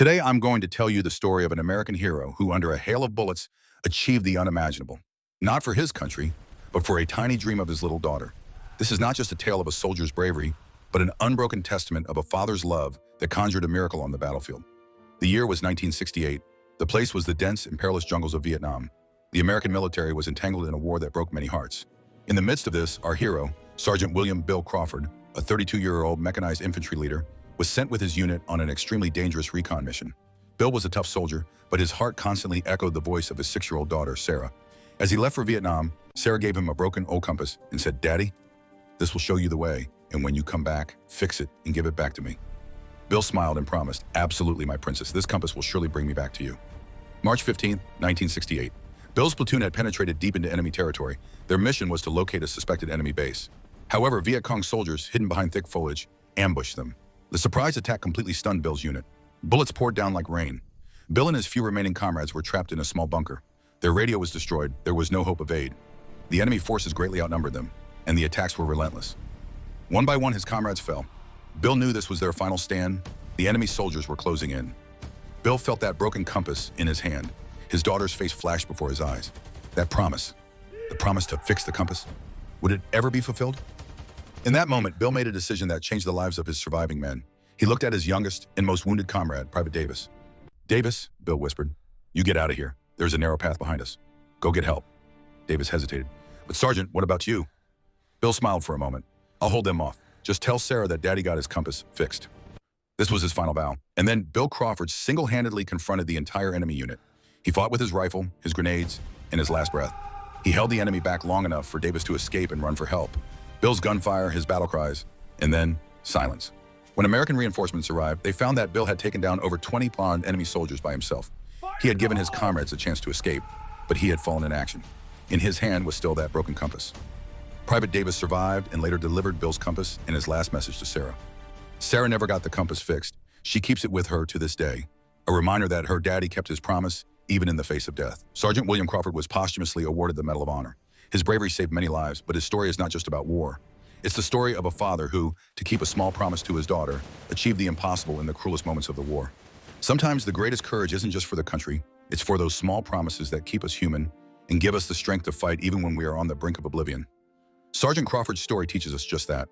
Today, I'm going to tell you the story of an American hero who, under a hail of bullets, achieved the unimaginable. Not for his country, but for a tiny dream of his little daughter. This is not just a tale of a soldier's bravery, but an unbroken testament of a father's love that conjured a miracle on the battlefield. The year was 1968. The place was the dense and perilous jungles of Vietnam. The American military was entangled in a war that broke many hearts. In the midst of this, our hero, Sergeant William Bill Crawford, a 32-year-old mechanized infantry leader, was sent with his unit on an extremely dangerous recon mission. Bill was a tough soldier, but his heart constantly echoed the voice of his 6-year-old daughter, Sara. As he left for Vietnam, Sara gave him a broken old compass and said, "Daddy, this will show you the way, and when you come back, fix it and give it back to me." Bill smiled and promised, "Absolutely, my princess. This compass will surely bring me back to you." March 15, 1968. Bill's platoon had penetrated deep into enemy territory. Their mission was to locate a suspected enemy base. However, Viet Cong soldiers, hidden behind thick foliage, ambushed them. The surprise attack completely stunned Bill's unit. Bullets poured down like rain. Bill and his few remaining comrades were trapped in a small bunker. Their radio was destroyed. There was no hope of aid. The enemy forces greatly outnumbered them, and the attacks were relentless. One by one, his comrades fell. Bill knew this was their final stand. The enemy soldiers were closing in. Bill felt that broken compass in his hand. His daughter's face flashed before his eyes. That promise, the promise to fix the compass, would it ever be fulfilled? In that moment, Bill made a decision that changed the lives of his surviving men. He looked at his youngest and most wounded comrade, Private Davis. "Davis," Bill whispered, "you get out of here. There's a narrow path behind us. Go get help." Davis hesitated. "But Sergeant, what about you?" Bill smiled for a moment. "I'll hold them off. Just tell Sara that Daddy got his compass fixed." This was his final vow. And then Bill Crawford single-handedly confronted the entire enemy unit. He fought with his rifle, his grenades, and his last breath. He held the enemy back long enough for Davis to escape and run for help. Bill's gunfire, his battle cries, and then silence. When American reinforcements arrived, they found that Bill had taken down over 20 armed enemy soldiers by himself. He had given his comrades a chance to escape, but he had fallen in action. In his hand was still that broken compass. Private Davis survived and later delivered Bill's compass and his last message to Sara. Sara never got the compass fixed. She keeps it with her to this day, a reminder that her daddy kept his promise even in the face of death. Sergeant William Crawford was posthumously awarded the Medal of Honor. His bravery saved many lives, but his story is not just about war. It's the story of a father who, to keep a small promise to his daughter, achieved the impossible in the cruelest moments of the war. Sometimes the greatest courage isn't just for the country, it's for those small promises that keep us human and give us the strength to fight even when we are on the brink of oblivion. Sergeant Crawford's story teaches us just that.